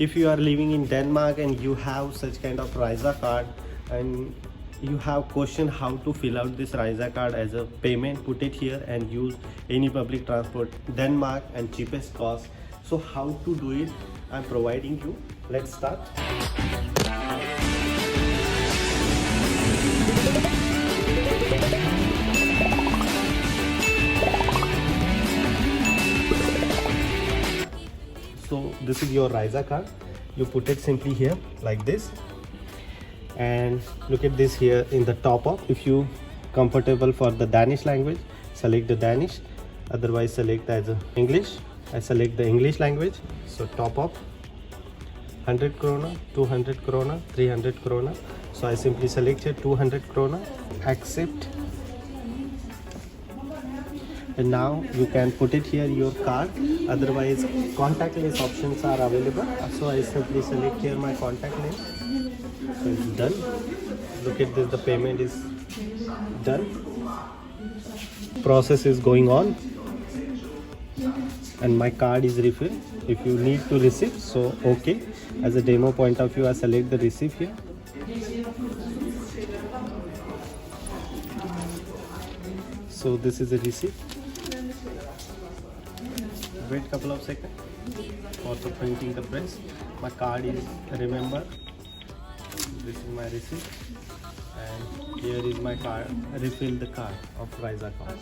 If you are living in Denmark and you have such kind of Rejsekort and you have question how to fill out this Rejsekort as a payment, put it here and use any public transport Denmark and cheapest cost. So how to do it, I'm providing you. Let's start. So this is your Rejsekort. You put it simply here like this, and look at this here in the top of. If you comfortable for the Danish language, select the Danish. Otherwise, select as a English. I select the English language. So top of 100 krona, 200 krona, 300 krona. So I simply select here 200 krona. Accept. And now you can put it here your card. Otherwise contactless options are available, so I simply select here my contactless. So it's done. Look at this, the payment is done. Process is going on and my card is refilled. If you need to receive, so okay, as a demo point of view I select the receipt here. So this is a receipt. Wait couple of seconds for the printing the press. My card is, remember, this is my receipt and here is my card. Refill the card of Rejsekort.